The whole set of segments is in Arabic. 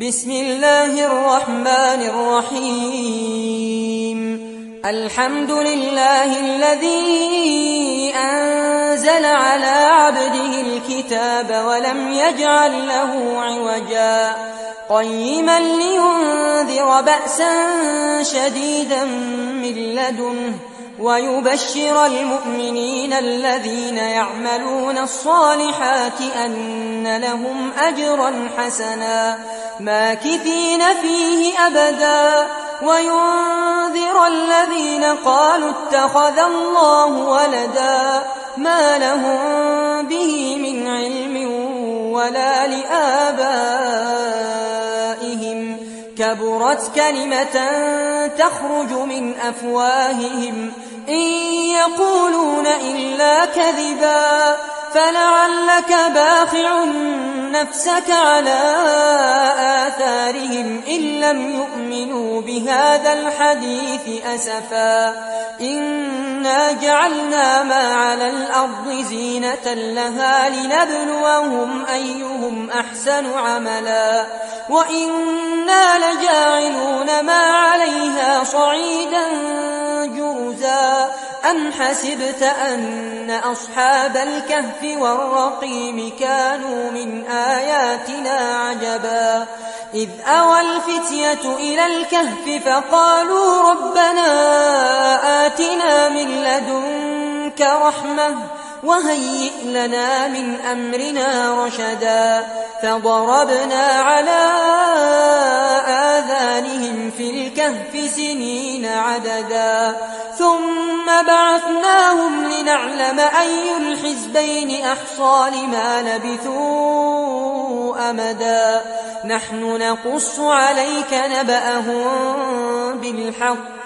بسم الله الرحمن الرحيم. الحمد لله الذي أنزل على عبده الكتاب ولم يجعل له عوجا قيما لينذر بأسا شديدا من لدنه ويبشر المؤمنين الذين يعملون الصالحات أن لهم أجرا حسنا ماكثين فيه أبدا وينذر الذين قالوا اتخذ الله ولدا ما لهم به من علم ولا لآبائهم كبرت كلمة تخرج من أفواههم إن يقولون إلا كذبا فلعلك باخع نفسك على آثارهم إن لم يؤمنوا بهذا الحديث أسفا إنا جعلنا ما على الأرض زينة لها لنبلوهم أيهم أحسن عملا وإنا لجاعلون ما عليها صعيدا جرزا أم حسبت أن أصحاب الكهف والرقيم كانوا من آياتنا عجبا إذ أوى الفتية إلى الكهف فقالوا ربنا آتنا من لدنك رحمة وهيئ لنا من أمرنا رشدا فضربنا على آذانهم في الكهف سنين عددا ثم بعثناهم لنعلم أي الحزبين أحصى لما لبثوا أمدا نحن نقص عليك نبأهم بالحق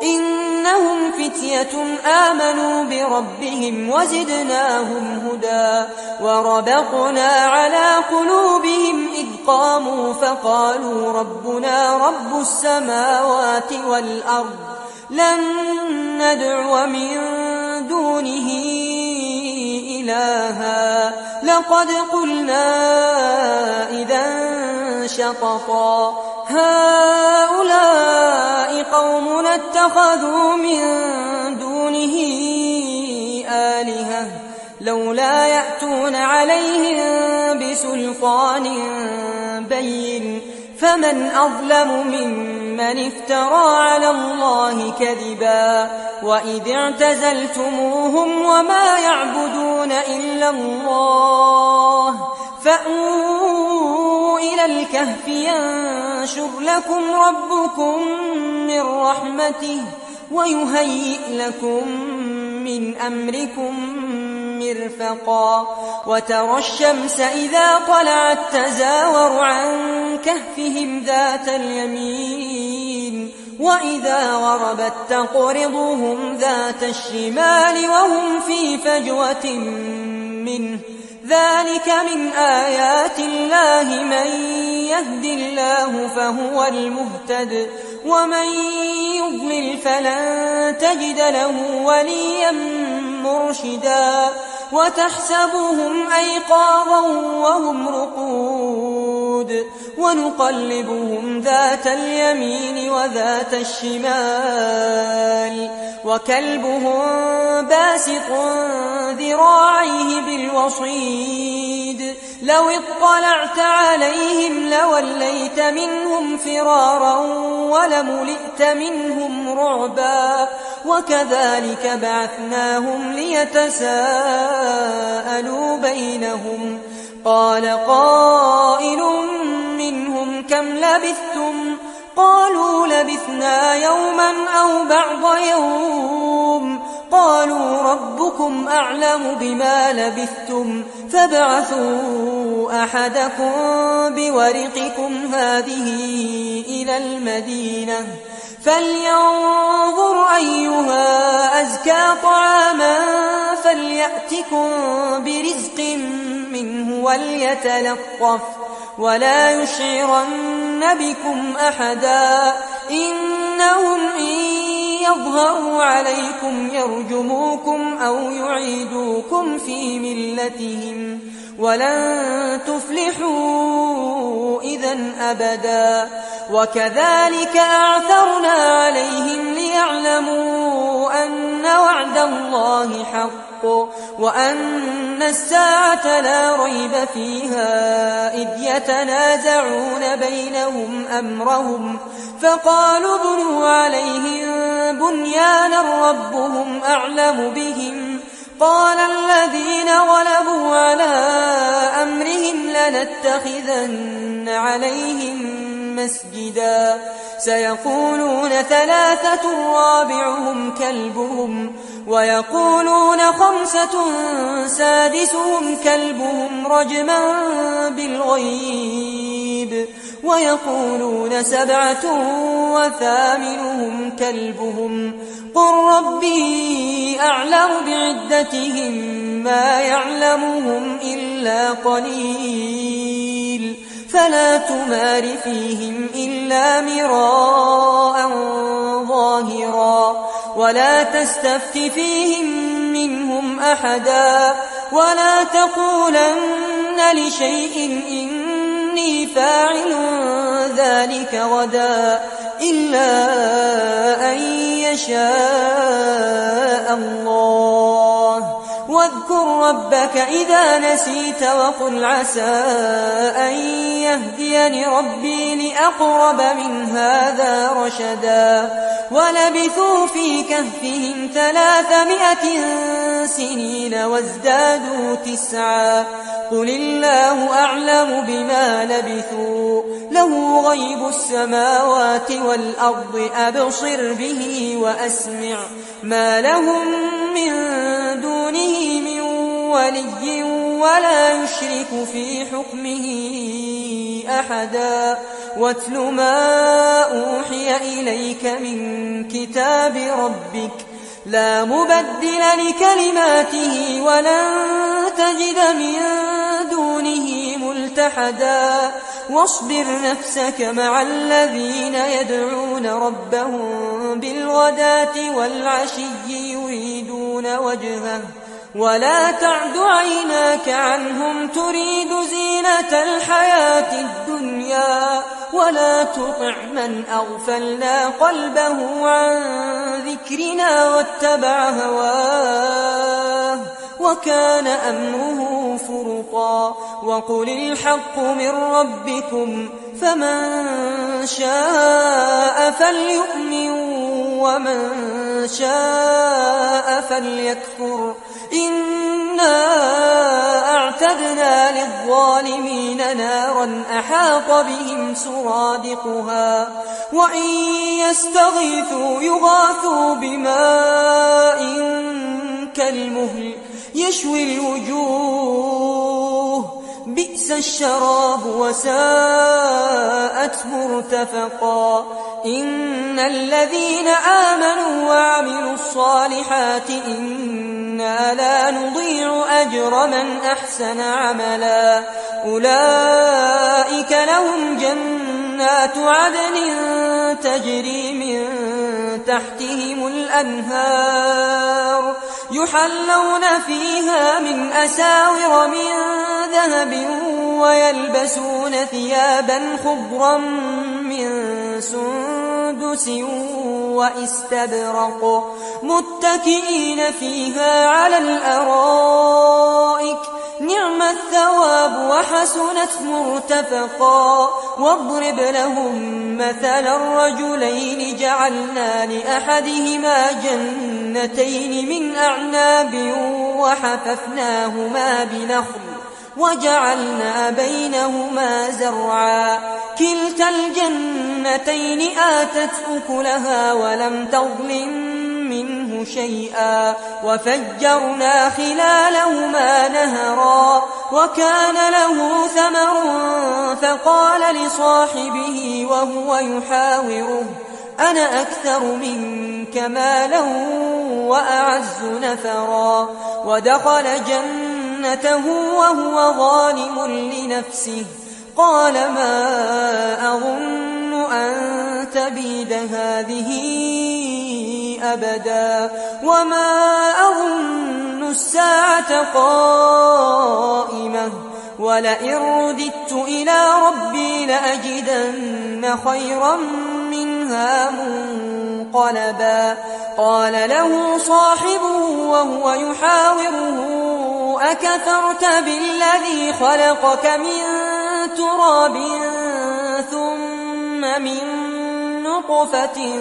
إنهم فتية آمنوا بربهم وزدناهم هدى وربطنا على قلوبهم إذ قاموا فقالوا ربنا رب السماوات والأرض لن ندعو من دونه إلها لقد قلنا إذا شططا هؤلاء قومنا اتخذوا من دونه آلهة لولا يأتون عليهم بسلطان بين فمن أظلم ممن افترى على الله كذبا وإذ اعتزلتموهم وما يعبدون إلا الله فأووا إلى الكهف ينشر لكم ربكم من رحمته ويهيئ لكم من أمركم مرفقا وترى الشمس إذا طلعت تزاور عن كهفهم ذات اليمين وإذا غربت تقرضهم ذات الشمال وهم في فجوة منه ذلك من آيات الله من يهد الله فهو المهتد ومن يضلل فلن تجد له وليا مرشدا وتحسبهم أيقاظا وهم رقود ونقلبهم ذات اليمين وذات الشمال وكلبهم باسط ذراعيه بالوصيد لو اطلعت عليهم لوليت منهم فرارا ولملئت منهم رعبا وكذلك بعثناهم ليتساءلوا بينهم قال قائل منهم كم لبثتم قالوا لبثنا يوما أو بعض يوم قالوا ربكم أعلم بما لبثتم فابعثوا أحدكم بورقكم هذه إلى المدينة فلينظر أيها أزكى طعاما فليأتكم برزق منه وليتلطف ولا يشعرن بكم أحدا إنهم إن يظهروا عليكم يرجموكم أو يعيدوكم في ملتهم ولن تفلحوا إذا أبدا. وكذلك أعثرنا عليهم ليعلموا أن وعد الله حق وأن الساعة لا ريب فيها إذ يتنازعون بينهم أمرهم فقالوا ابنوا عليهم بنيانا ربهم أعلم بهم قال الذين غلبوا على أمرهم لنتخذن عليهم مسجدا سيقولون ثلاثة رابعهم كلبهم ويقولون خمسة سادسهم كلبهم رجما بالغيب ويقولون سبعة وثامنهم كلبهم قل ربي أعلم بعدتهم ما يعلمهم إلا قليل فلا تمار فيهم إلا مراء ظاهرا ولا تستفت فيهم منهم أحدا ولا تقولن لشيء إني فاعل ذلك غدا إلا أن يشاء الله واذكر ربك إذا نسيت وقل عسى أن يهديني ربي لأقرب من هذا رشدا ولبثوا في كهفهم 300 سنين وازدادوا 9 قل الله أعلم بما لبثوا له غيب السماوات والأرض أبصر به وأسمع ما لهم من دونه من ولي ولا يشرك في حكمه أحدا واتل ما أوحي إليك من كتاب ربك لا مبدل لكلماته ولن تجد من دونه ملتحدا واصبر نفسك مع الذين يدعون ربهم بالغداة والعشي يريدون وجهه ولا تعد عيناك عنهم تريد زينة الحياة الدنيا ولا تطع من أغفلنا قلبه عن ذكرنا واتبع هواه وكان أمره فرطا وقل الحق من ربكم فمن شاء فليؤمن ومن شاء فليكفر إنا أعتدنا للظالمين نارا أحاط بهم سرادقها وإن يستغيثوا يغاثوا بماء كالمهل يشوي الوجوه بئس الشراب وساءت مرتفقا إن الذين آمنوا وعملوا الصالحات إنا لا نضيع أجر من أحسن عملا أولئك لهم جنات عدن تجري من تحتهم الأنهار يحلون فيها من أساور من ذهب ويلبسون ثيابا خضرا من سندس وإستبرق متكئين فيها على الأرائك نعم الثواب وحسنت مرتفقا واضرب لهم مثل الرجلين جعلنا لأحدهما جنتين من أعناب وحففناهما بنخل وجعلنا بينهما زرعا كلتا الجنتين آتت أكلها ولم تظلم منه شيئا وفجرنا خلالهما نهرا وكان له ثمر فقال لصاحبه وهو يحاوره أنا أكثر منك مالا وأعز نفرا ودخل جنته وهو ظالم لنفسه قال ما أظن أن تبيد هذه أبدا وما أظن الساعة قائمة ولئن رددت إلى ربي لأجدن خيرا منها منقلبا قال له صاحبه وهو يحاوره أكفرت بالذي خلقك من تراب ثم من نطفة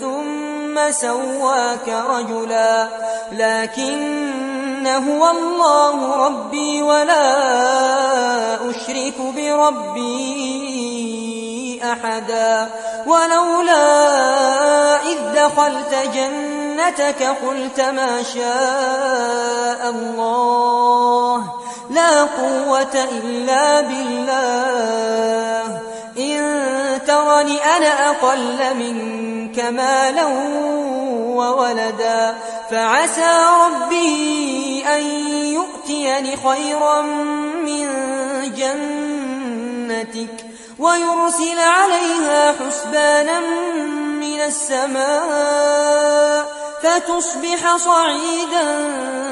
ثم سواك رجلا لكن هو الله ربي ولا أشرك بربي أحدا ولولا إذ دخلت جنتك قلت ما شاء الله لا قوة إلا بالله إن ترني أنا أقل منك مالا وولدا فعسى ربي أن يؤتيني خيرا من جنتك ويرسل عليها حسبانا من السماء فتصبح صعيدا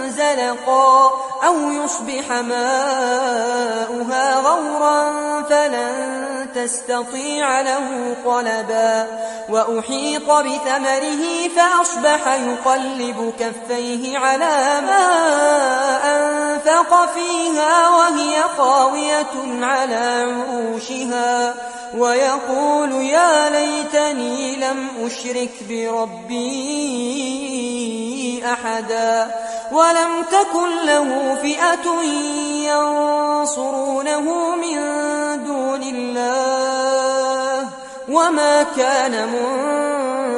زلقا أو يصبح ماؤها غورا فلن تستطيع له طلبا وأحيط بثمره فأصبح يقلب كفيه على ما أنفق فيها وهي خاوية على عروشها ويقول يا ليتني لم أشرك بربي أحدا ولم تكن له فئة ينصرونه من دون الله وما كان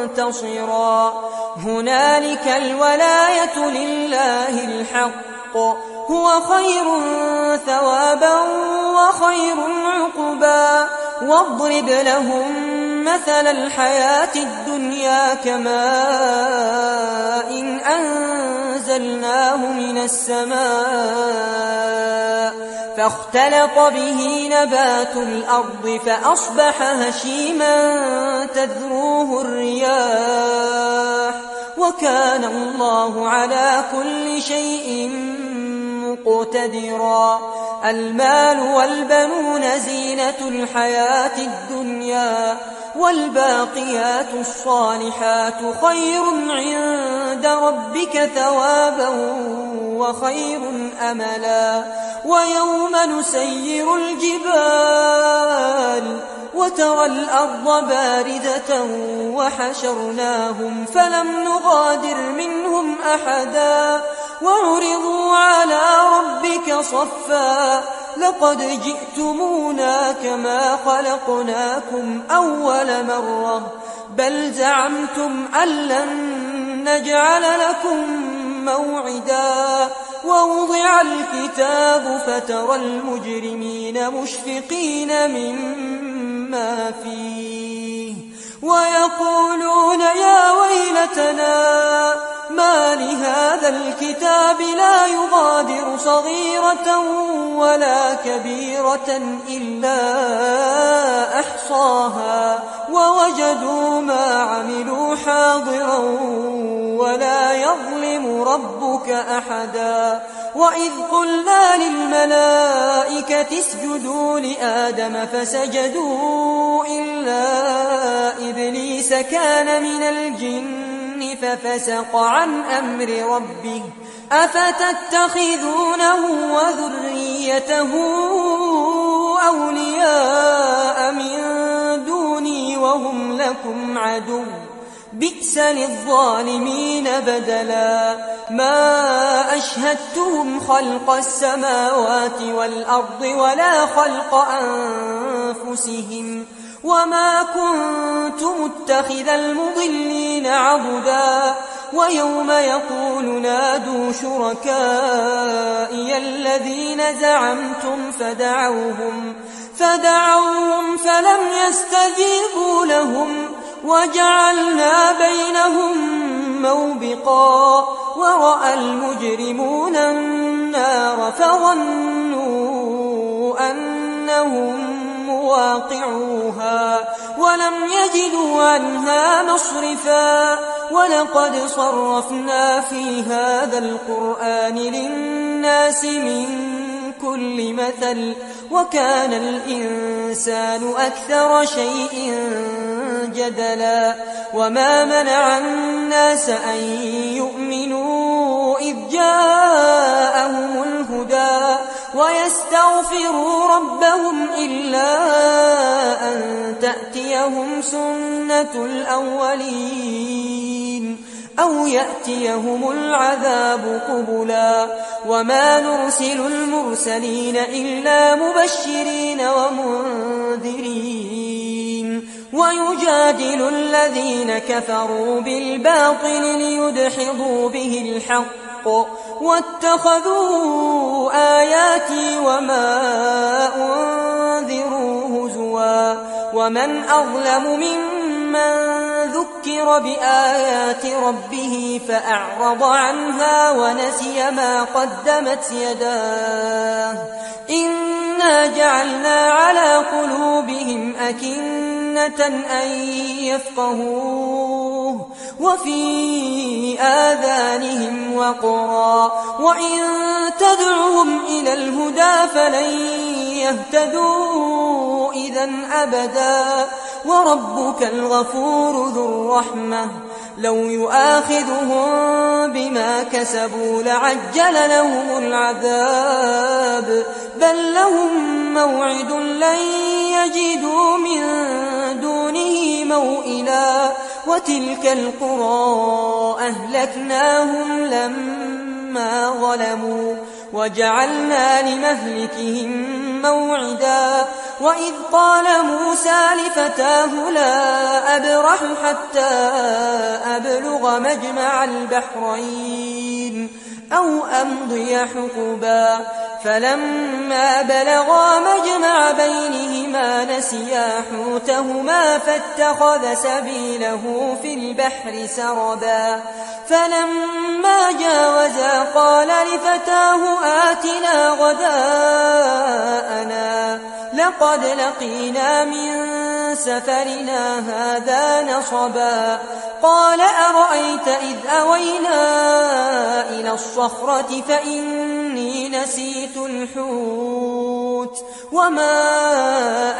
منتصرا هنالك الولاية لله الحق هو خير ثوابا وخير عقبا واضرب لهم مثل الحياة الدنيا كماء إن أنزلناه من السماء فاختلط به نبات الأرض فأصبح هشيما تذروه الرياح وكان الله على كل شيء مقتدرا المال والبنون زينة الحياة الدنيا والباقيات الصالحات خير عند ربك ثوابا وخير أملا ويوم نسير الجبال وترى الأرض باردة وحشرناهم فلم نغادر منهم أحدا وعرضوا على ربك صفا لقد جئتمونا كما خلقناكم أول مرة بل زعمتم أن لن نجعل لكم موعدا ووضع الكتاب فترى المجرمين مشفقين مما فيه ويقولون يا ويلتنا ما لهذا الكتاب لا يغادر صغيرة ولا كبيرة إلا أحصاها ووجدوا ما عملوا حاضرا ولا يظلم ربك أحدا وإذ قلنا للملائكة اسجدوا لآدم فسجدوا إلا إبليس كان من الجن ففسق عن أمر ربه أفتتخذونه وذريته أولياء من دوني وهم لكم عدو بئس للظالمين بدلا ما أشهدتهم خلق السماوات والأرض ولا خلق أنفسهم وما كنت متخذ المضلين عضدا ويوم يقول نادوا شركائي الذين زعمتم فدعوهم فلم يستجيبوا لهم وجعلنا بينهم موبقا ورأى المجرمون النار فظنوا أنهم مواقعوها ولم يجدوا عنها مصرفا ولقد صرفنا في هذا القرآن للناس من كل مثل وكان الإنسان أكثر شيء جدلا وما منع الناس أن يؤمنوا إذ جاءهم الهدى ويستغفروا ربهم إلا أن تأتيهم سنة الأولين أو يأتيهم العذاب قبلا وما نرسل المرسلين إلا مبشرين ومنذرين ويجادل الذين كفروا بالباطل ليدحضوا به الحق واتخذوا آياتي وما أنذروا هزوا ومن أظلم ممن ذكر بآيات ربه فأعرض عنها ونسي ما قدمت يداه إنا جعلنا على قلوبهم أكنة أن يفقهوه وفي آذانهم وقرا وإن تدعهم إلى الهدى فلن يهتدوا إذا أبدا وربك الغفور ذو الرحمة لو يؤاخذهم بما كسبوا لعجل لهم العذاب بل لهم موعد لن يجدوا من دونه موئلا وتلك القرى أهلكناهم لما ظلموا وجعلنا لمهلكهم موعدا وإذ قال موسى لفتاه لا أبرح حتى أبلغ مجمع البحرين أو أمضي حقبا فلما بلغا مجمع بينهما نسيا حوتهما فاتخذ سبيله في البحر سربا فلما جاوزا قال لفتاه آتنا غداءنا لقد لقينا من سفرنا هذا نصبا قال أرأيت إذ أوينا إلى الصخرة فإني نسيت الحوت وما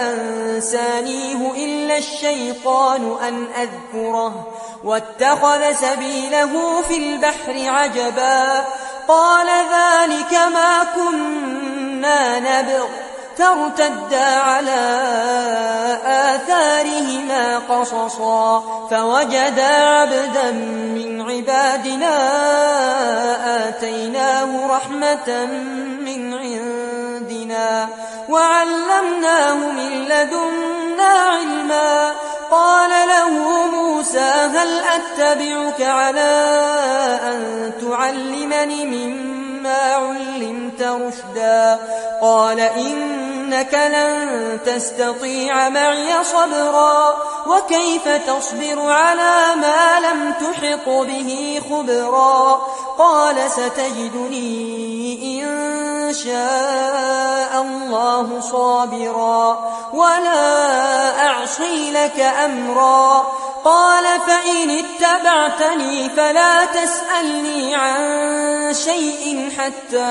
أنسانيه إلا الشيطان أن أذكره واتخذ سبيله في البحر عجبا قال ذلك ما كنا نبغ فارتدا على آثارهما قصصا فوجدا عبدا من عبادنا آتيناه رحمة من عندنا وعلمناه من لدنا علما قال له موسى هل أتبعك على أن تعلمني مما علمت رشدا قال إنك لن تستطيع معي صبرا وكيف تصبر على ما لم تحط به خبرا قال ستجدني إن شاء الله صابرا ولا أعصي لك أمرا قال فإن اتبعتني فلا تسألني عن شيء حتى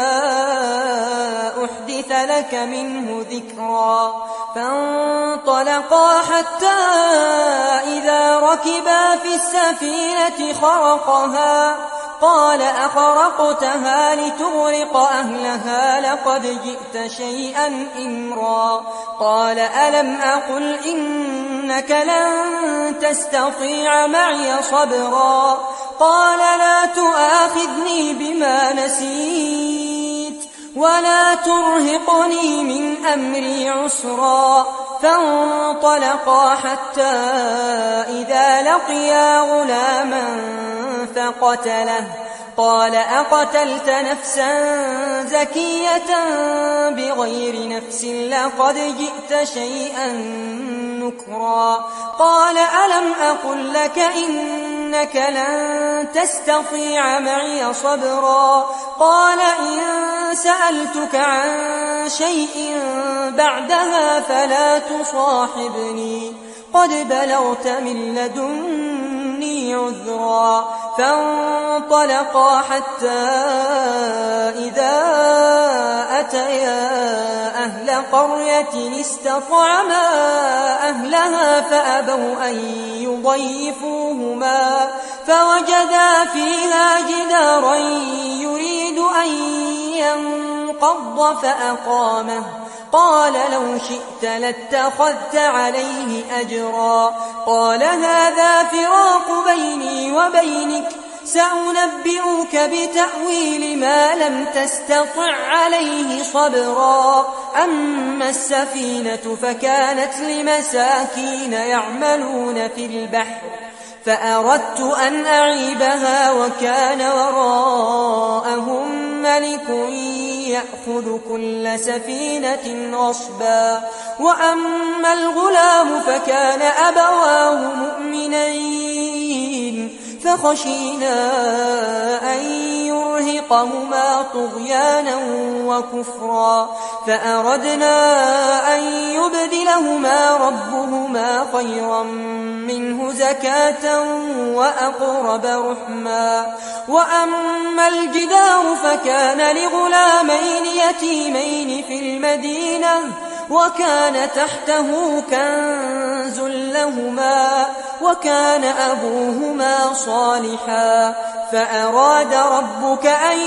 أحدث لك منه ذكرا فانطلقا حتى إذا ركبا في السفينة خرقها قال أخرقتها لتغرق أهلها لقد جئت شيئا إمرا قال ألم أقل إنك لن تستطيع معي صبرا قال لا تؤاخذني بما نسيت ولا ترهقني من أمري عسرا فانطلقا حتى إذا لقيا غلاما فقتله قال أقتلت نفسا زكية بغير نفس لقد جئت شيئا نكرا قال ألم أقل لك إنك لن تستطيع معي صبرا قال إن سألتك عن شيء بعدها فلا تصاحبني قد بلغت من لدني عذرا فانطلقا حتى إذا أتيا أهل قرية استطعما أهلها فأبوا أن يضيفوهما فوجدا فيها جدارا يريد أن ينقض فأقامه قال لو شئت لاتخذت عليه أجرا قال هذا فراق بيني وبينك سأنبئك بتأويل ما لم تستطع عليه صبرا أما السفينة فكانت لمساكين يعملون في البحر فأردت أن أعيبها وكان وراءهم ملك يأخذ كل سفينة غصبا وأما الغلام فكان أبواه مؤمنين فخشينا أن يرهقهما طغيانا وكفرا فأردنا أن يبدلهما ربهما خيرا منه زكاة وأقرب رحما وأما الجدار فكان لغلامين يتيمين في المدينة وكان تحته كنز لهما وكان أبوهما صالحا فأراد ربك أن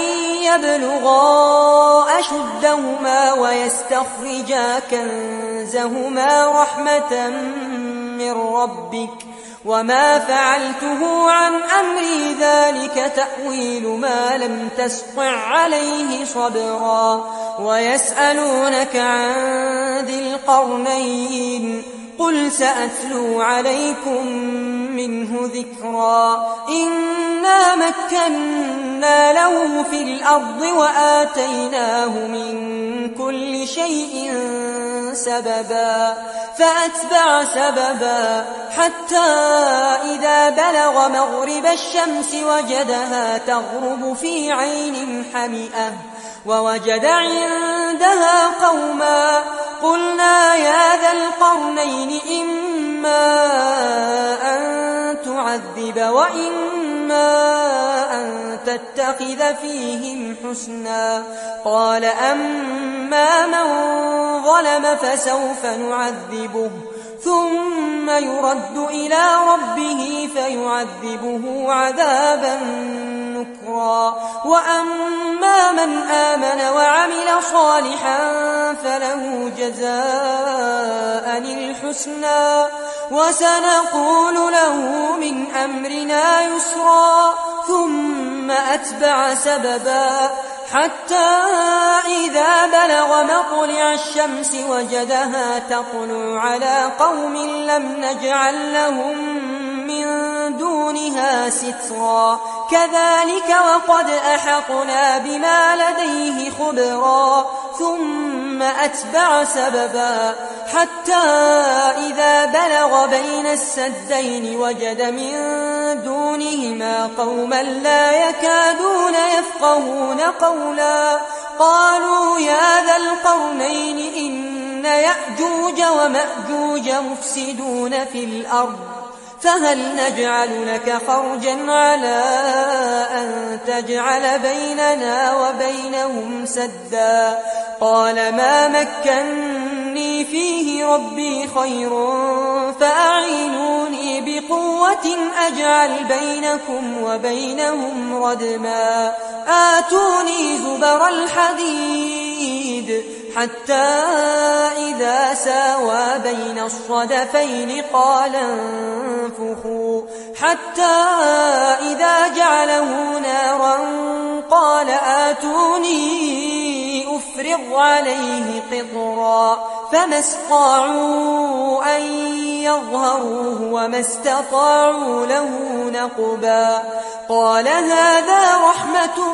يبلغا أشدهما ويستخرجا كنزهما رحمة من ربك وما فعلته عن أمري ذلك تأويل ما لم تسطع عليه صبرا ويسألونك عن ذي القرنين قل سأتلو عليكم منه ذكرا إنا مكنا له في الأرض وآتيناه من كل شيء سببا فأتبع سببا حتى إذا بلغ مغرب الشمس وجدها تغرب في عين حمئة ووجد عندها قوما قلنا يا ذا القرنين إما أن تعذب وإما أن تتخذ فيهم حسنا قال أما من ظلم فسوف نعذبه ثم يرد إلى ربه فيعذبه عذابا نكرا وأما من آمن وعمل صالحا فله جزاء الحسنى وسنقول له من أمرنا يسرا ثم أتبع سببا حتى إذا بلغ مطلع الشمس وجدها تطلع على قوم لم نجعل لهم من دونها سترا كذلك وقد أحطنا بما لديه خبرا ثم أتبع سببا حتى إذا بلغ بين السدين وجد من دونهما قوما لا يكادون يفقهون قولا قالوا يا ذا القرنين إن يأجوج ومأجوج مفسدون في الأرض فهل نجعل لك خرجا على أن تجعل بيننا وبينهم سدا قال ما مكني فيه ربي خير فأعينوني بقوة أجعل بينكم وبينهم ردما آتوني زبر الحديد حتى إذا ساوى بين الصدفين قال انفخوا حتى إذا جعله نارا قال آتوني أفرغ عليه قطرا فما استطاعوا أن يظهروه وما استطاعوا له نقبا قال هذا رحمة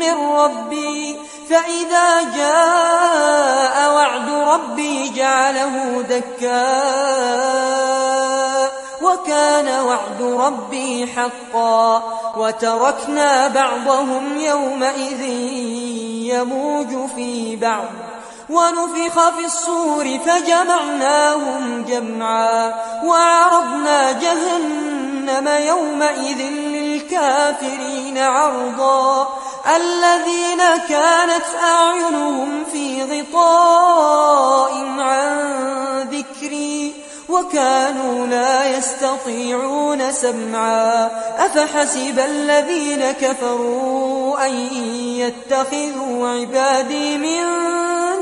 من ربي فإذا جاء وعد ربي جعله دكا وكان وعد ربي حقا وتركنا بعضهم يومئذ يموج في بعض ونفخ في الصور فجمعناهم جمعا وعرضنا جهنم يومئذ للكافرين عرضا الذين كانت أعينهم في غطاء عن ذكري وكانوا لا يستطيعون سمعا أفحسب الذين كفروا أن يتخذوا عبادي من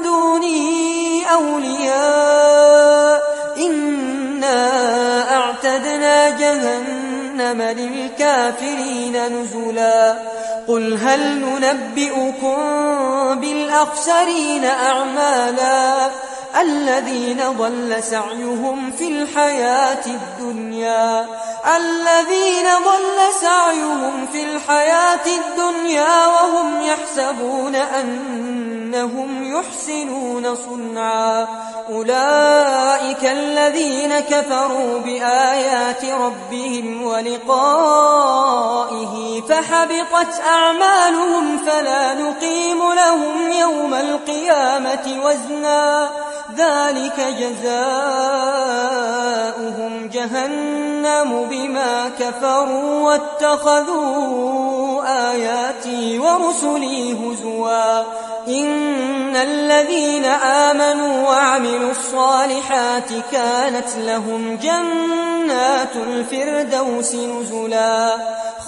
دوني أولياء إنا أعتدنا جهنم للكافرين نزلا قل هل ننبئكم بالأخسرين أعمالا الذين ضل سعيهم في الحياة الدنيا وهم يحسبون أنهم يحسنون صنعا أولئك الذين كفروا بآيات ربهم ولقائه فحبطت أعمالهم فلا نقيم لهم يوم القيامة وزنا ذلك جزاؤهم جهنم بما كفروا واتخذوا آياتي ورسلي هزوا إن الذين آمنوا وعملوا الصالحات كانت لهم جنات الفردوس نزلا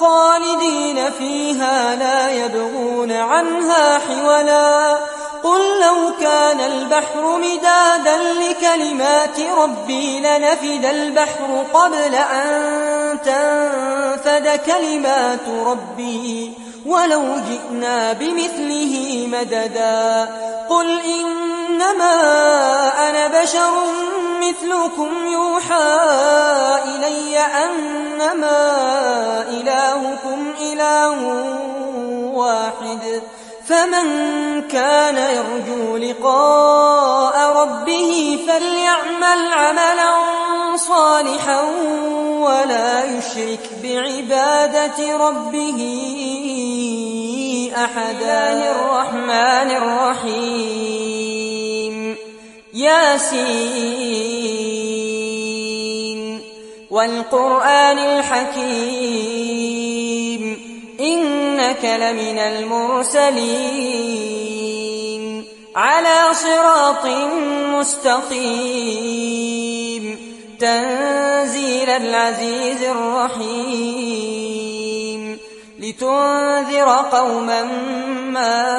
خالدين فيها لا يبغون عنها حولا قل لو كان البحر مدادا لكلمات ربي لنفد البحر قبل أن تنفد كلمات ربي ولو جئنا بمثله مددا قل إنما أنا بشر مثلكم يوحى إلي أنما إلهكم إله واحد فمن كان يرجو لقاء ربه فليعمل عملا صالحا ولا يشرك بعبادة ربه أحدا الرحمن الرحيم ياسين والقرآن الحكيم إنك لمن المرسلين على صراط مستقيم تنزيل العزيز الرحيم لتنذر قوما ما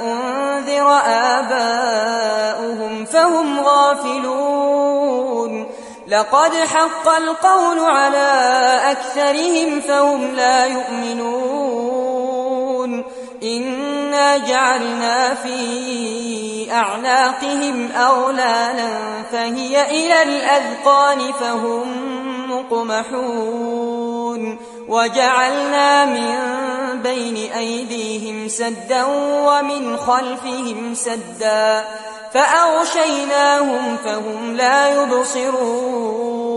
أنذر آباؤهم فهم غافلون لقد حق القول على أكثرهم فهم لا يؤمنون إنا جعلنا في أعناقهم أغلالا فهي إلى الأذقان فهم مقمحون وجعلنا من بين أيديهم سدا ومن خلفهم سدا فأغشيناهم فهم لا يبصرون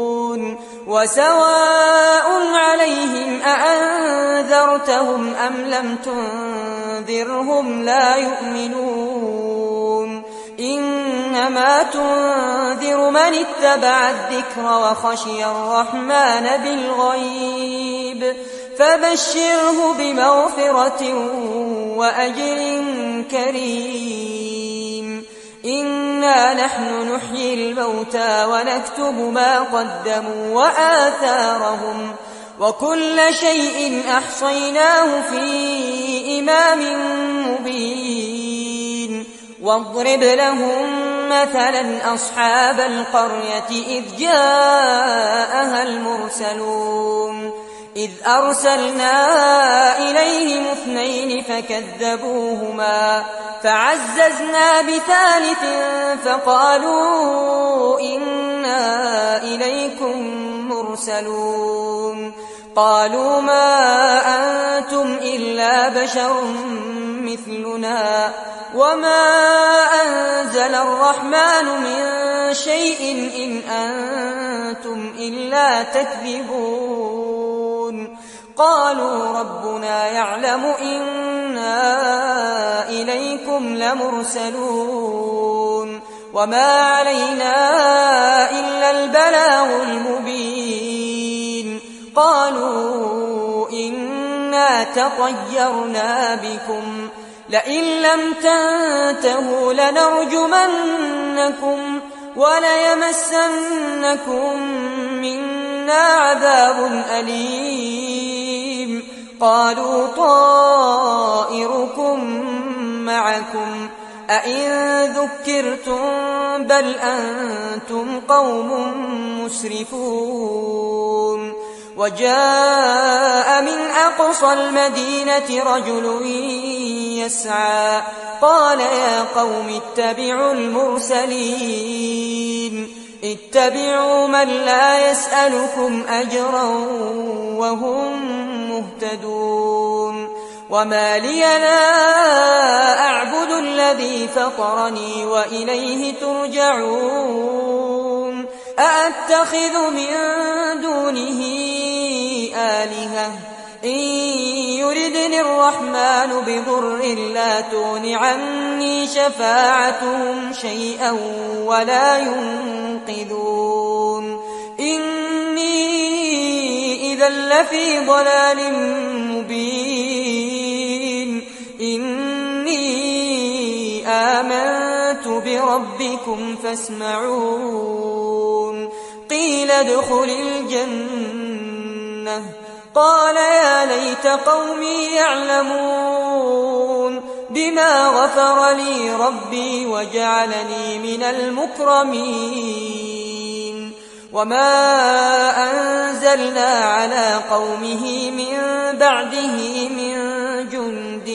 وسواء عليهم أأنذرتهم أم لم تنذرهم لا يؤمنون إنما تنذر من اتبع الذكر وخشي الرحمن بالغيب فبشره بمغفرة وأجر كريم إنا نحن نحيي الموتى ونكتب ما قدموا وآثارهم وكل شيء أحصيناه في إمام مبين واضرب لهم مثلا أصحاب القرية إذ جاءها المرسلون إذ أرسلنا إليهم 2 فكذبوهما فعززنا بثالث فقالوا إنا إليكم مرسلون قالوا ما أنتم إلا بشر مثلنا وما أنزل الرحمن من شيء إن أنتم إلا تكذبون قالوا ربنا يعلم إنا إليكم لمرسلون وما علينا إلا البلاغ المبين قالوا إن إنا تطيرنا بكم لئن لم تنتهوا لنرجمنكم وليمسنكم منا عذاب أليم قالوا طائركم معكم أئن ذكرتم بل أنتم قوم مسرفون وجاء من أقصى المدينة رجل يسعى قال يا قوم اتبعوا المرسلين اتبعوا من لا يسألكم أجرا وهم مهتدون وما لي لا أعبد الذي فطرني وإليه ترجعون أأتخذ من دونه آلهة إن يردني الرحمن بضر لا تغن عني شفاعتهم شيئا ولا ينقذون إني إذا لفي ضلال مبين إني آمنت بربكم فاسمعون قيل ادخل الجنة قال يا ليت قومي يعلمون بما غفر لي ربي وجعلني من المكرمين وما أنزلنا على قومه من بعده من جند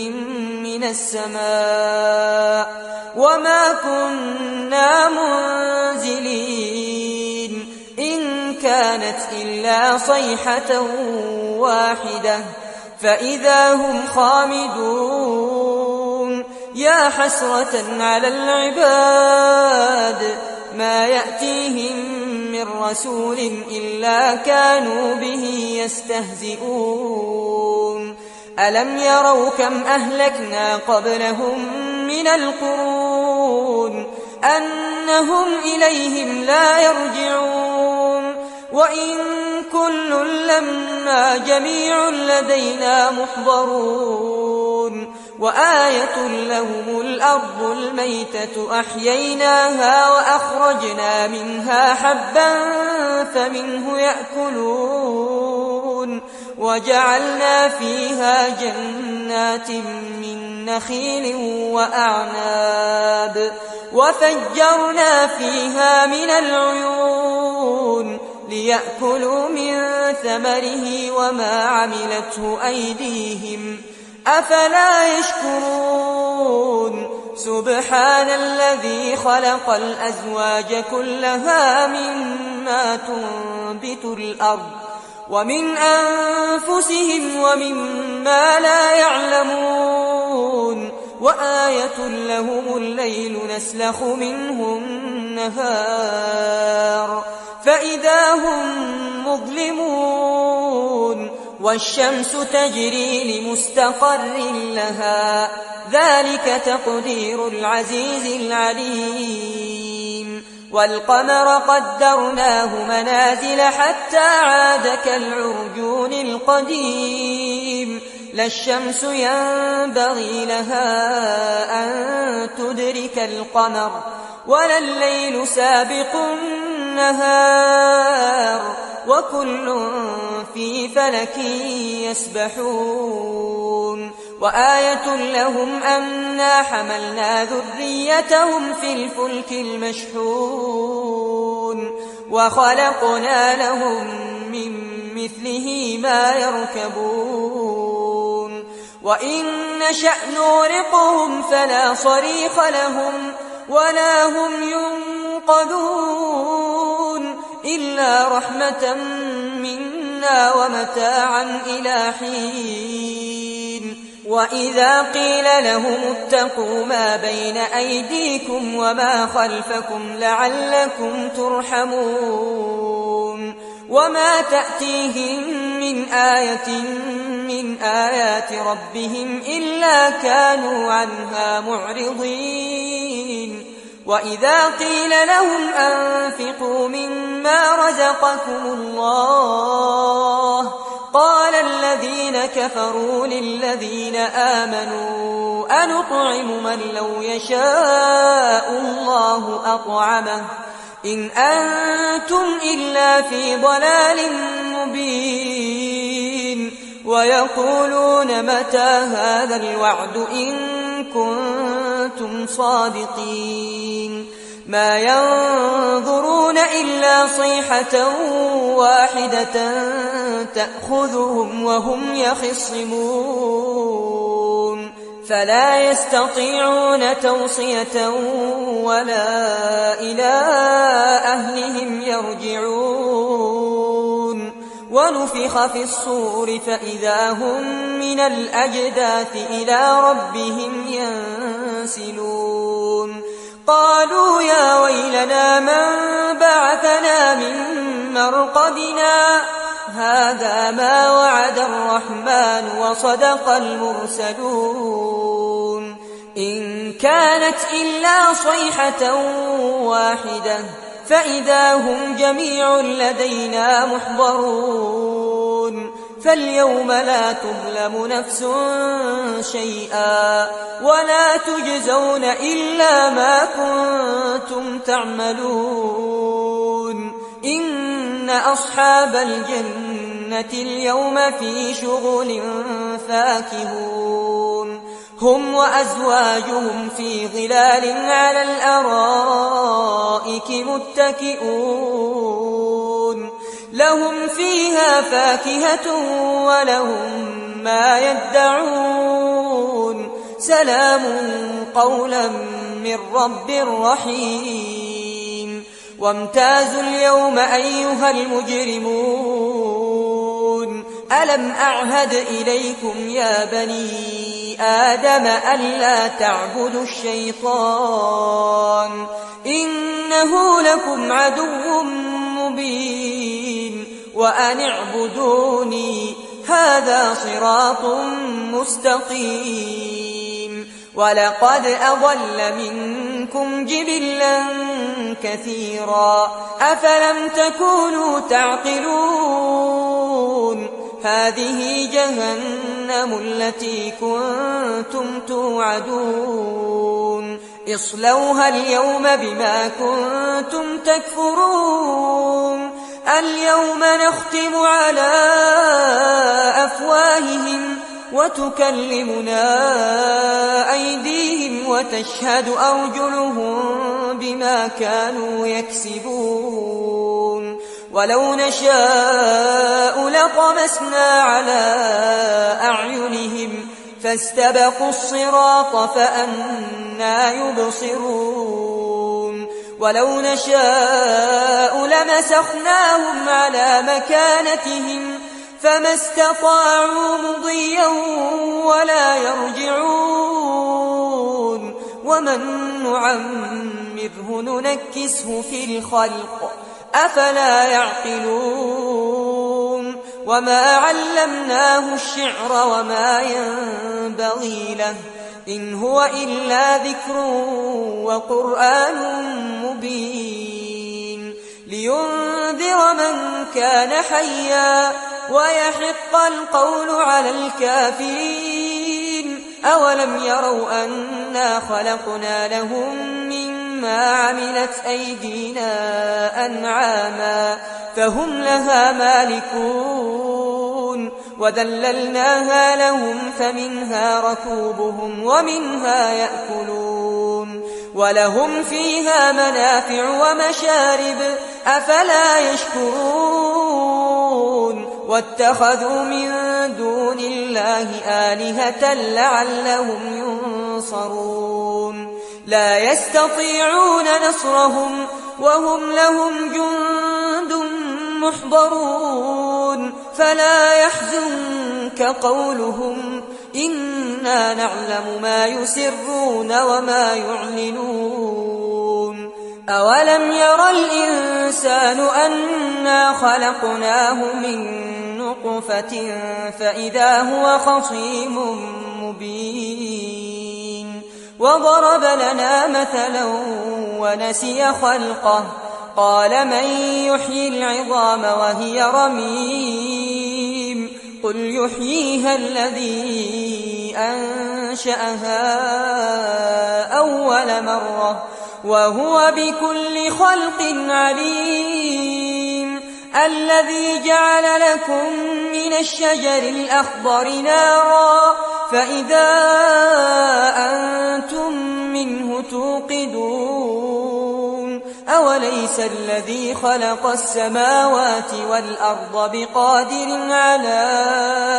من السماء وما كنا منزلين إن كانت إلا صيحة واحدة فإذا هم خامدون يا حسرة على العباد ما يأتيهم من رسول إلا كانوا به يستهزئون ألم يروا كم أهلكنا قبلهم من القرون أنهم إليهم لا يرجعون وإن كل لما جميع لدينا محضرون وآية لهم الأرض الميتة أحييناها وأخرجنا منها حبا فمنه يأكلون وجعلنا فيها جنات من نخيل وأعناب وفجرنا فيها من العيون ليأكلوا من ثمره وما عملته أيديهم أفلا يشكرون سبحان الذي خلق الأزواج كلها مما تنبت الأرض ومن أنفسهم ومما لا يعلمون وآية لهم الليل نسلخ منه النهار فإذا هم مظلمون والشمس تجري لمستقر لها ذلك تقدير العزيز العليم والقمر قدرناه منازل حتى عاد كالعرجون القديم لا الشمس ينبغي لها أن تدرك القمر ولا الليل سابق النهار وكل في فلك يسبحون وآية لهم أنا حملنا ذريتهم في الفلك المشحون وخلقنا لهم من مثله ما يركبون وإن نشأ نغرقهم فلا صريخ لهم ولا هم ينقذون إلا رحمة منا ومتاعا إلى حين وإذا قيل لهم اتقوا ما بين أيديكم وما خلفكم لعلكم ترحمون وما تأتيهم من آية من آيات ربهم إلا كانوا عنها معرضين وإذا قيل لهم أنفقوا مما رزقكم الله قال الذين كفروا للذين آمنوا أنطعم من لو يشاء الله أطعمه إن أنتم إلا في ضلال مبين ويقولون متى هذا الوعد إن كنتم صادقين ما ينظرون إلا صيحة واحدة تأخذهم وهم يخصمون فلا يستطيعون توصية ولا إلى أهلهم يرجعون ونفخ في الصور فإذا هم من الأجداث إلى ربهم ينسلون قالوا يا ويلنا من بعثنا من مرقدنا هذا ما وعد الرحمن وصدق المرسلون إن كانت إلا صيحة واحدة فإذا هم جميع لدينا محضرون فاليوم لا تظلم نفس شيئا ولا تجزون إلا ما كنتم تعملون إن أصحاب الجنة اليوم في شغل فاكهون هم وأزواجهم في ظلال على الأرائك متكئون لهم فيها فاكهة ولهم ما يدعون سلام قولا من رب رحيم وامتازوا اليوم أيها المجرمون ألم أعهد إليكم يا بني آدم ألا تعبدوا الشيطان إنه لكم عدو مبين وأن اعبدوني هذا صراط مستقيم ولقد أضل منكم جبلا كثيرا أفلم تكونوا تعقلون هذه جهنم التي كنتم توعدون اصلوها اليوم بما كنتم تكفرون اليوم نختم على أفواههم وتكلمنا أيديهم وتشهد أرجلهم بما كانوا يكسبون ولو نشاء لطمسنا على أعينهم فاستبقوا الصراط فأنى يبصرون ولو نشاء لمسخناهم على مكانتهم فما استطاعوا مضيا ولا يرجعون ومن نعمره ننكسه في الخلق أفلا يعقلون وما علمناه الشعر وما ينبغي له إن هو إلا ذكر وقرآن مبين لينذر من كان حيا ويحق القول على الكافرين أولم يروا أنا خلقنا لهم مما عملت أيدينا أنعاما فهم لها مالكون وذللناها لهم فمنها ركوبهم ومنها يأكلون ولهم فيها منافع ومشارب أفلا يشكرون واتخذوا من دون الله آلهة لعلهم ينصرون لا يستطيعون نصرهم وهم لهم جند محضرون فلا يحزنك قولهم إنا نعلم ما يسرون وما يعلنون أولم ير الإنسان أنا خلقناه من نطفة فإذا هو خصيم مبين وضرب لنا مثلا ونسي خلقه قال من يحيي العظام وهي رميم قل يحييها الذي أنشأها أول مرة وهو بكل خلق عليم الذي جعل لكم من الشجر الأخضر نارا فإذا أنتم منه توقدون أوليس الذي خلق السماوات والأرض بقادر على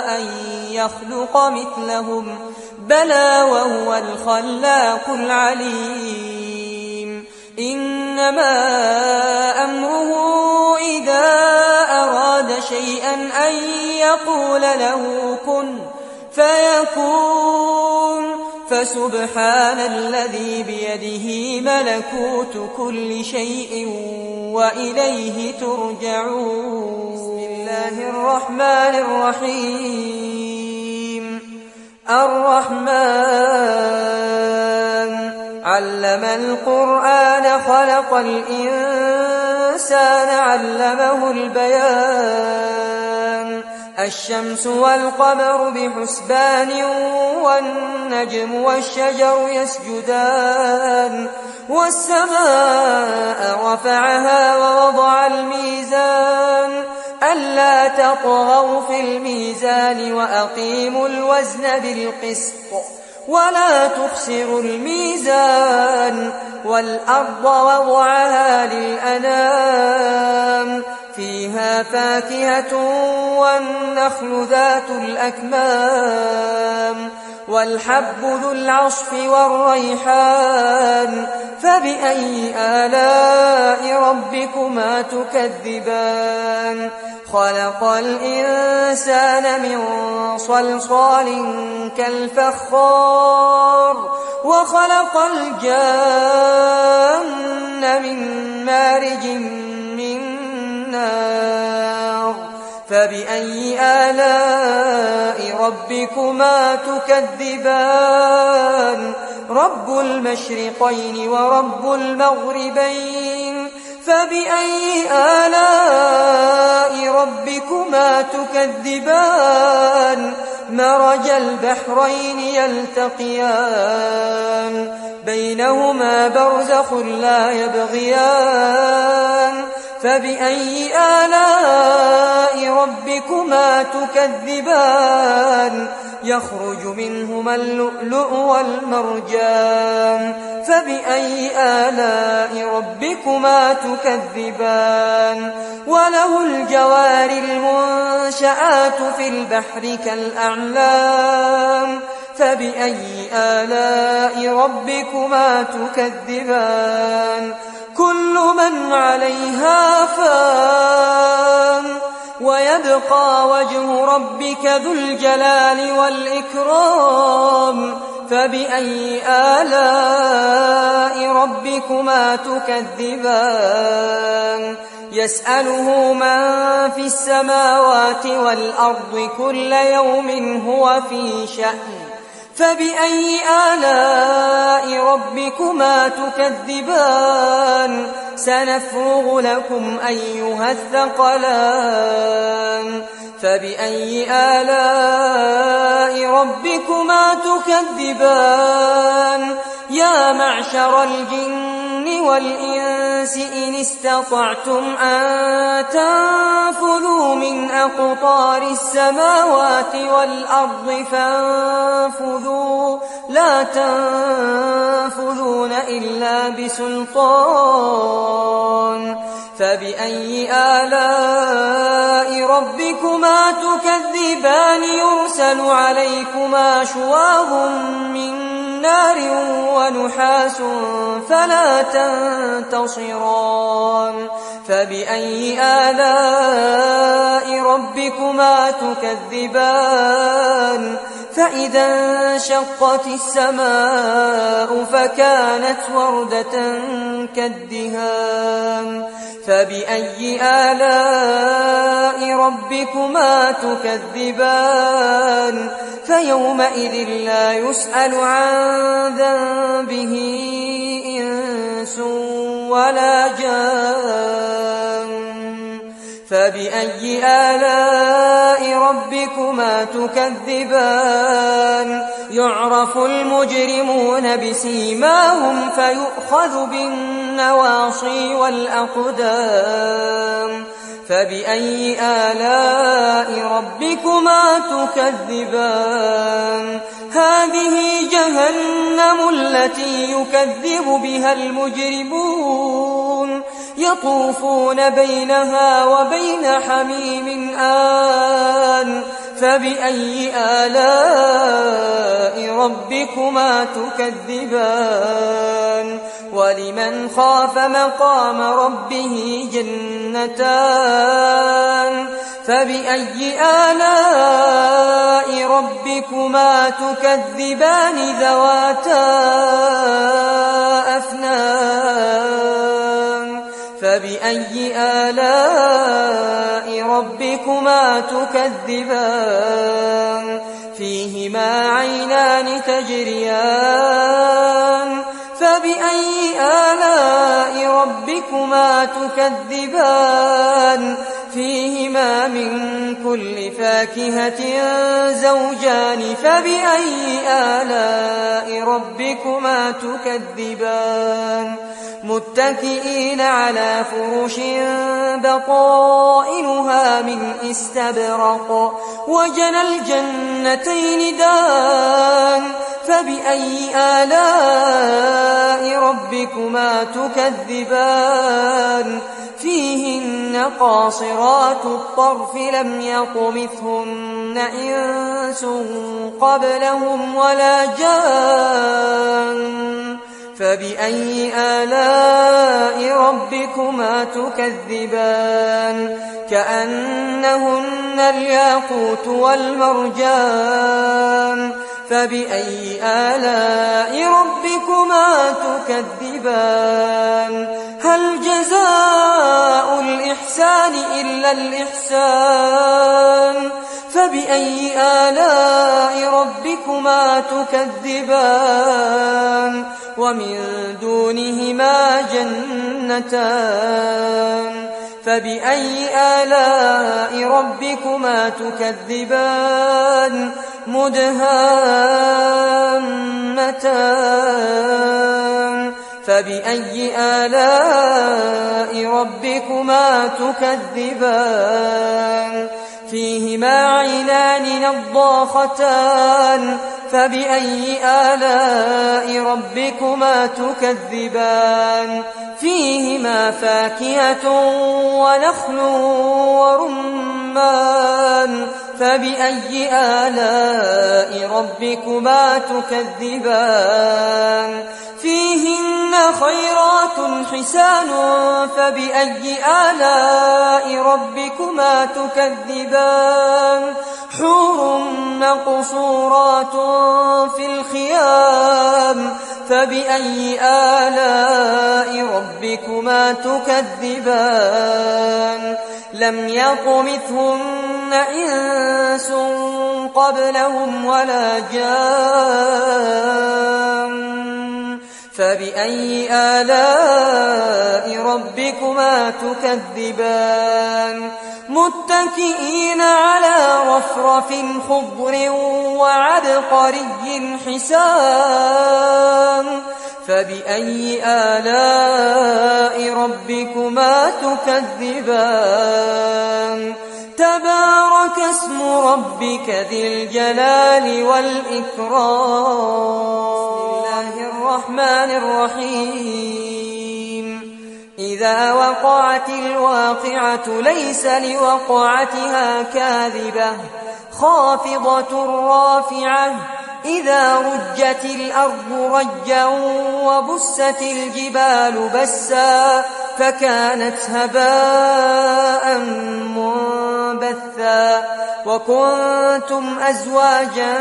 أن يخلق مثلهم بلى وهو الخلاق العليم إنما أمره إذا أراد شيئا أن يقول له كن فيكون فسبحان الذي بيده ملكوت كل شيء وإليه ترجعون بسم الله الرحمن الرحيم الرحمن علم القرآن خلق الإنسان علمه البيان الشمس والقمر بحسبان والنجم والشجر يسجدان والسماء رفعها ووضع الميزان ألا تطغوا في الميزان وأقيموا الوزن بالقسط ولا تخسروا الميزان والأرض وضعها للأنام فيها فاكهة والنخل ذات الأكمام والحب ذو العصف والريحان فبأي آلاء ربكما تكذبان خلق الإنسان من صلصال كالفخار وخلق الجان من مارج من نار فبأي آلاء ربكما تكذبان رب المشرقين ورب المغربين فبأي آلاء ربكما تكذبان مرج البحرين يلتقيان بينهما برزخ لا يبغيان فبأي آلاء ربكما تكذبان يخرج منهما اللؤلؤ والمرجان فبأي آلاء ربكما تكذبان وله الجوار المنشآت في البحر كالأعلام فبأي آلاء ربكما تكذبان كل من عليها فان ويبقى وجه ربك ذو الجلال والإكرام فبأي آلاء ربكما تكذبان يسأله من في السماوات والأرض كل يوم هو في شأن فبأي آلاء ربكما تكذبان سنفرغ لكم أيها الثقلان فبأي آلاء ربكما تكذبان يا معشر الجن والإنس إن استطعتم أن تنفذوا من أقطار السماوات والأرض فانفذوا لا تنفذون إلا بسلطان فبأي آلاء ربكما تكذبان يرسل عليكما شواظ من نار ونحاس فلا تنتصران فبأي آلاء ربكما تكذبان فإذا انشقت السماء فكانت وردة كالدهان فبأي آلاء ربكما تكذبان فيومئذ لا يسأل عن ذنبه إنس ولا جان فبأي آلاء ربكما تكذبان يعرف المجرمون بسيماهم فيؤخذ بالنواصي والأقدام فبأي آلاء ربكما تكذبان هذه جهنم التي يكذب بها المجرمون يطوفون بينها وبين حميم آن فبأي آلاء ربكما تكذبان ولمن خاف مقام ربه جنتان فبأي آلاء ربكما تكذبان ذواتا أفنان فبأي آلاء ربكما تكذبان فيهما عينان تجريان فبأي آلاء ربكما تكذبان فيهما من كل فاكهة زوجان فبأي آلاء ربكما تكذبان متكئين على فرش بطائنها من استبرق وجنى الجنتين دان فبأي آلاء ربكما تكذبان فيهن قاصرات الطرف لم يطمثهن إنس قبلهم ولا جان فبأي آلاء ربكما تكذبان كأنهن الياقوت والمرجان فبأي آلاء ربكما تكذبان هل جزاء الإحسان إلا الإحسان فبأي آلاء ربكما تكذبان ومن دونهما جنتان فبأي آلاء ربكما تكذبان مدهامتان فبأي آلاء ربكما تكذبان فيهما عينان نضاختان فبأي آلاء ربكما تكذبان فيهما فاكهة ونخل ورمان فبأي آلاء ربكما تكذبان فيهن خيرات حسان فبأي آلاء ربكما تكذبان حور مقصورات في الخيام فبأي آلاء ربكما تكذبان لم يطمثهن إنس قبلهم ولا جان فبأي آلاء ربكما تكذبان متكئين على رفرف خضر وعبقري حسان فبأي آلاء ربكما تكذبان تبارك اسم ربك ذي الجلال والإكرام بسم الله الرحمن الرحيم إذا وقعت الواقعة ليس لوقعتها كاذبة خافضة رافعة إذا رجت الأرض رجا وبست الجبال بسا فكانت هباء منبثا وكنتم أزواجا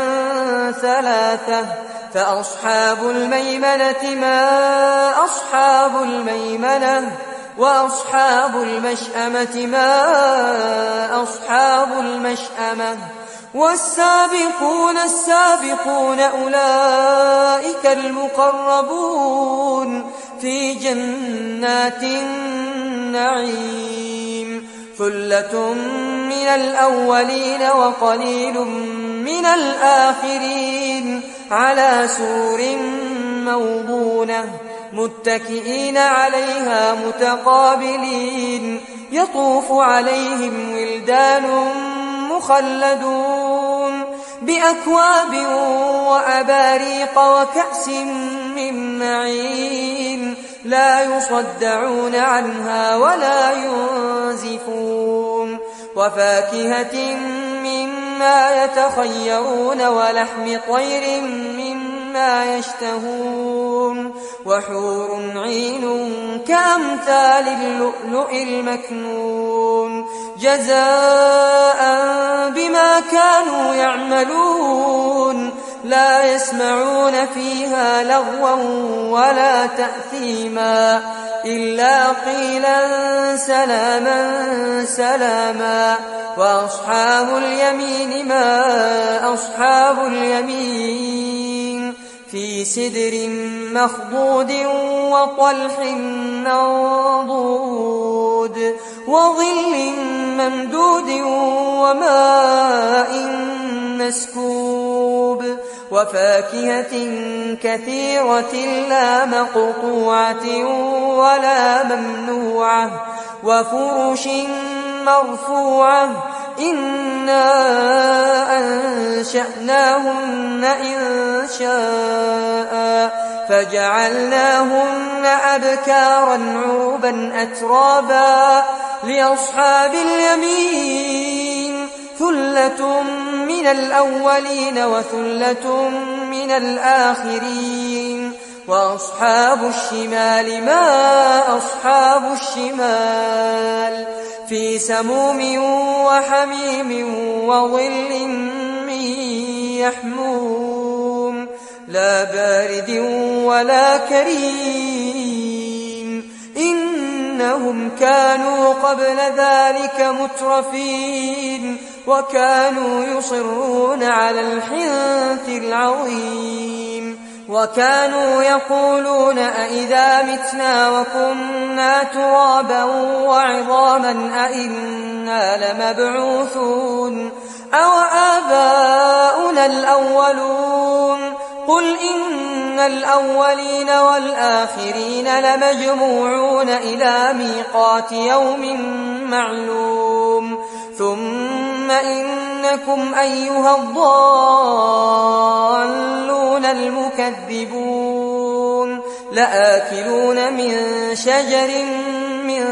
ثلاثة فأصحاب الميمنة ما أصحاب الميمنة وأصحاب المشأمة ما أصحاب المشأمة والسابقون السابقون أولئك المقربون في جنات النعيم ثلة من الأولين وقليل من الآخرين على سور موضونة متكئين عليها متقابلين يطوف عليهم ولدان مخلدون بأكواب وأباريق وكأس من معين لا يصدعون عنها ولا ينزفون وفاكهة مما يتخيرون ولحم طير مما يشتهون وحور عين كأمثال اللؤلؤ المكنون جزاء بما كانوا يعملون لا يسمعون فيها لغوا ولا تأثيما إلا قيلا سلاما سلاما وأصحاب اليمين ما أصحاب اليمين في سدر مخضود وطلح منضود وظل ممدود وماء مسكوب وفاكهة كثيرة لا مقطوعة ولا ممنوعة وفرش مرفوعة إنا أنشأناهن إن شاء فجعلناهن أبكارا عربا أترابا لأصحاب اليمين ثلة من الأولين وثلة من الآخرين وأصحاب الشمال ما أصحاب الشمال في سموم وحميم وظل من يحموم لا بارد ولا كريم إنهم كانوا قبل ذلك مترفين وكانوا يصرون على الحنث العظيم وكانوا يقولون أئذا متنا وكنا ترابا وعظاما أئنا لمبعوثون أو آباؤنا الأولون قل إن الأولين والآخرين لمجموعون إلى ميقات يوم معلوم ثم إنكم أيها الضالون المكذبون لآكلون من شجر من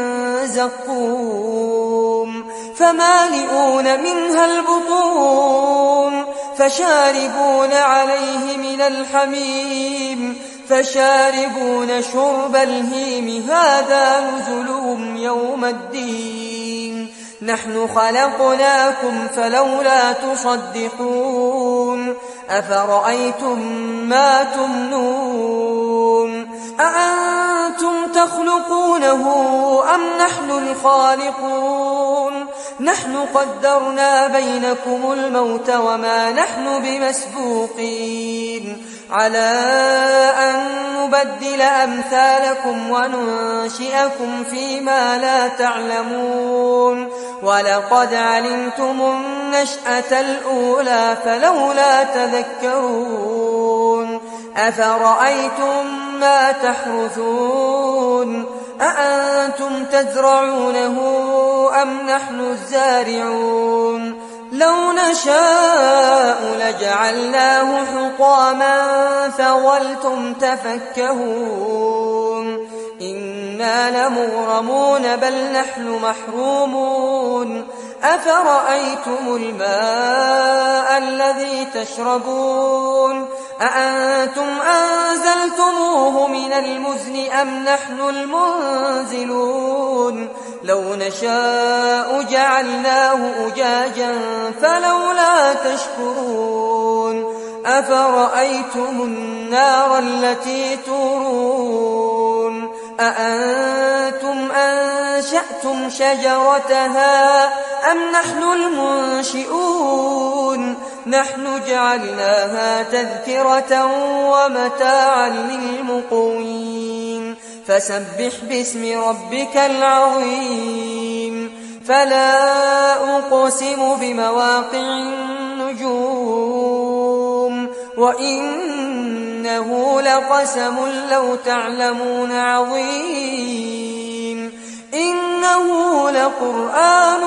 زقوم فمالئون منها البطون فشاربون عليه من الحميم فشاربون شرب الهيم هذا نزلهم يوم الدين نحن خلقناكم فلولا تصدقون أفرأيتم ما تمنون أأنتم تخلقونه أم نحن الخالقون نحن قدرنا بينكم الموت وما نحن بمسبوقين على أن نبدل أمثالكم وننشئكم فيما لا تعلمون ولقد علمتم النشأة الأولى فلولا تذكرون أفرأيتم ما تحرثون أأنتم تزرعونه أم نحن الزارعون لو نشاء لجعلناه حطاما فظلتم تفكهون إنا لمغرمون بل نحن محرومون أفرأيتم الماء الذي تشربون أأنتم أنزلتموه من المزن أم نحن المنزلون لو نشاء جعلناه أجاجا فلولا تشكرون أفرأيتم النار التي تورون أأنتم أنشأتم شجرتها أم نحن المنشئون نحن جعلناها تذكرة ومتاعا للمقوين فسبح باسم ربك العظيم فلا أقسم بمواقع النجوم وإنه لقسم لو تعلمون عظيم إنه لقرآن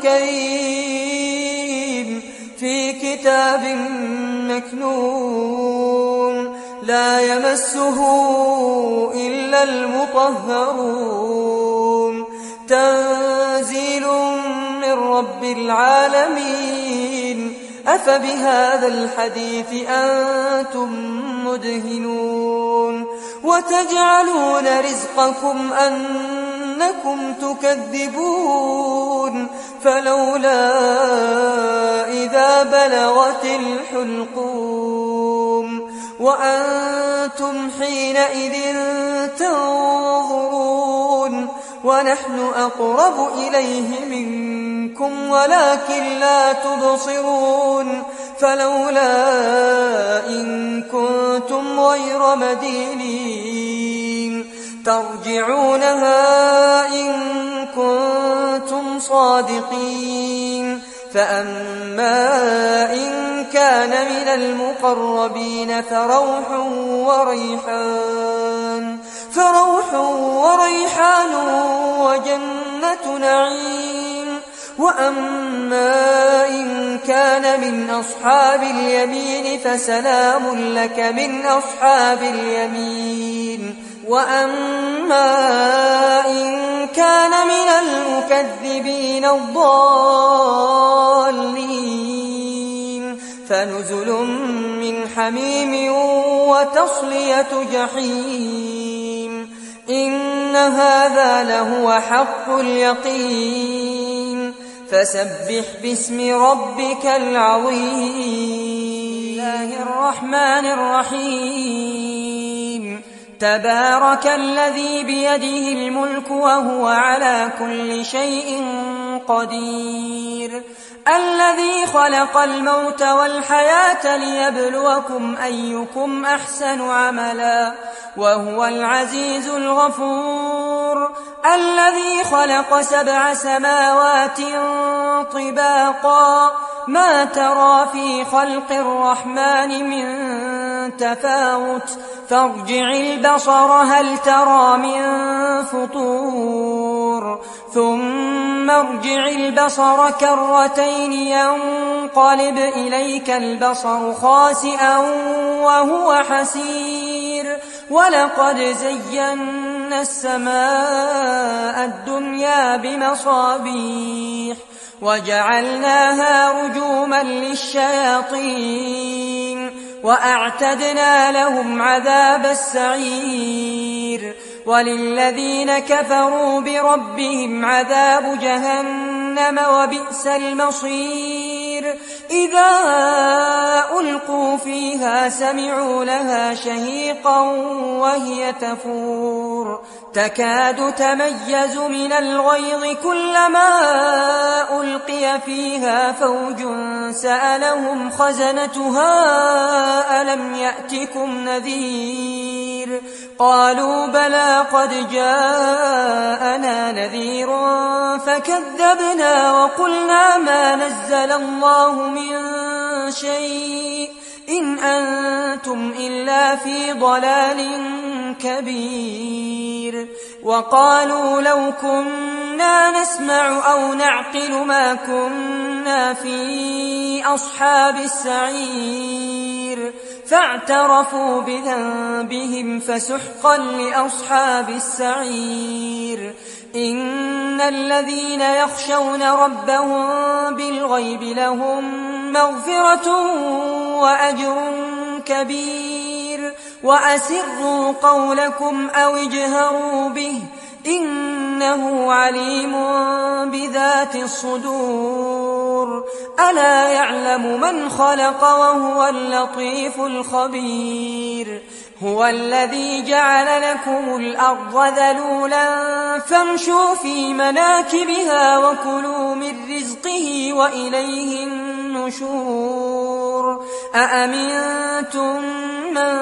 كريم في كتاب مكنون لا يمسه إلا المطهرون تنزيل من رب العالمين أفبهذا الحديث أنتم مدهنون وتجعلون رزقكم أنكم تكذبون فلولا إذا بلغت الحلقوم وأنتم حينئذ تنظرون ونحن أقرب إليه منكم ولكن لا تبصرون فلولا إن كنتم غير مدينين ترجعونها إن كنتم صادقين فأما إن كان من المقربين فروح وريحان وجنة نعيم وأما إن كان من أصحاب اليمين فسلام لك من أصحاب اليمين وأما إن كان من المكذبين الضالين فنزل من حميم وتصلية جحيم إن هذا لهو حق اليقين فسبح باسم ربك العظيم الله الرحمن الرحيم تبارك الذي بيده الملك وهو على كل شيء قدير الذي خلق الموت والحياة ليبلوكم أيكم أحسن عملا وهو العزيز الغفور الذي خلق 7 سماوات طباقا ما ترى في خلق الرحمن من تفاوت فارجع البصر هل ترى من فطور ثم ارجع البصر كرتين ينقلب إليك البصر خاسئا وهو حسير ولقد زينا السماء الدنيا بمصابيح وجعلناها رجوما للشياطين وأعتدنا لهم عذاب السعير وللذين كفروا بربهم عذاب جهنم وبئس المصير إذا ألقوا فيها سمعوا لها شهيقا وهي تفور تكاد تميز من الغيظ كلما ألقي فيها فوج سألهم خزنتها ألم يأتكم نذير قالوا بلى قد جاءنا نذير فكذبنا وقلنا ما نزل الله من شيء إن أنتم إلا في ضلال كبير وقالوا لو كنا نسمع أو نعقل ما كنا في أصحاب السعير فاعترفوا بذنبهم فسحقا لأصحاب السعير إن الذين يخشون ربهم بالغيب لهم مغفرة وأجر كبير وأسروا قولكم أو اجهروا به إنه عليم بذات الصدور ألا يعلم من خلق وهو اللطيف الخبير هو الذي جعل لكم الأرض ذلولا فامشوا في مناكبها وكلوا من رزقه وإليه النشور أأمنتم من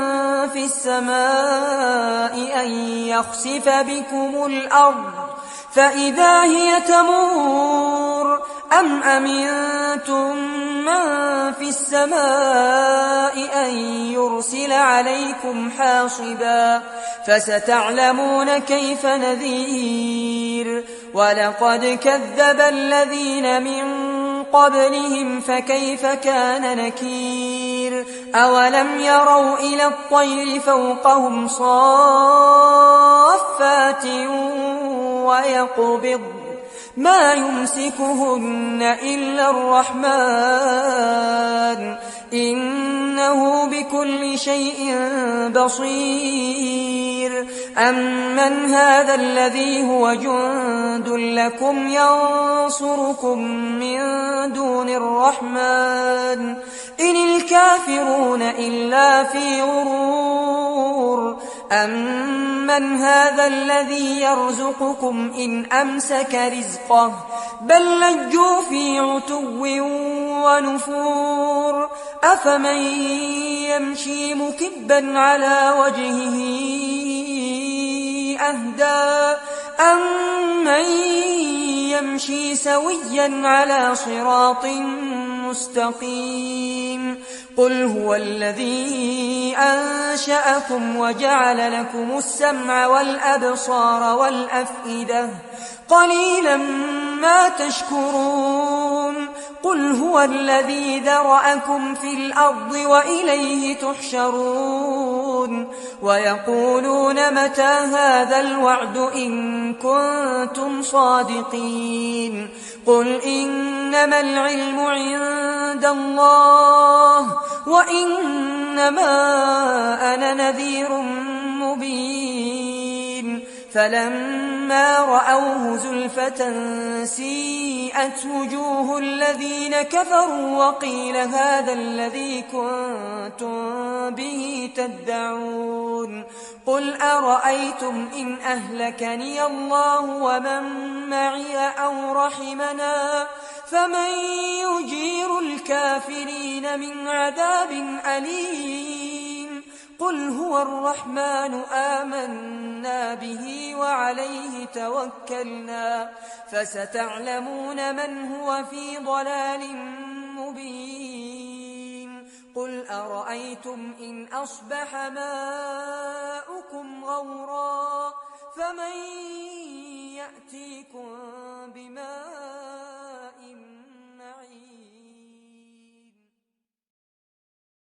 في السماء أن يخسف بكم الأرض فإذا هي تمور أم أمنتم من في السماء أن يرسل عليكم حاصبا فستعلمون كيف نذير ولقد كذب الذين من قبلهم فكيف كان نكير أولم يروا إلى الطير فوقهم صافات ويقبض ما يمسكهن إلا الرحمن إنه بكل شيء بصير أمن هذا الذي هو جند لكم ينصركم من دون الرحمن إن الكافرون إلا في غرور أمن هذا الذي يرزقكم إن أمسك رزقه بل لجوا في عتو ونفور أفمن يمشي مكبا على وجهه أهدى أمن يمشي سويا على صراط مستقيم قل هو الذي أنشأكم وجعل لكم السمع والأبصار والأفئدة قليلا ما تشكرون قل هو الذي ذرأكم في الأرض وإليه تحشرون ويقولون متى هذا الوعد إن كنتم صادقين قل إنما العلم عند الله وإنما أنا نذير مبين فلما رأوه زلفة سيئت وجوه الذين كفروا وقيل هذا الذي كنتم به تدعون قل أرأيتم إن أهلكني الله ومن معي أو رحمنا فمن يجير الكافرين من عذاب أليم قل هو الرحمن آمنا به وعليه توكلنا فستعلمون من هو في ضلال مبين قل أرأيتم إن أصبح ماؤكم غورا فمن يأتيكم بماء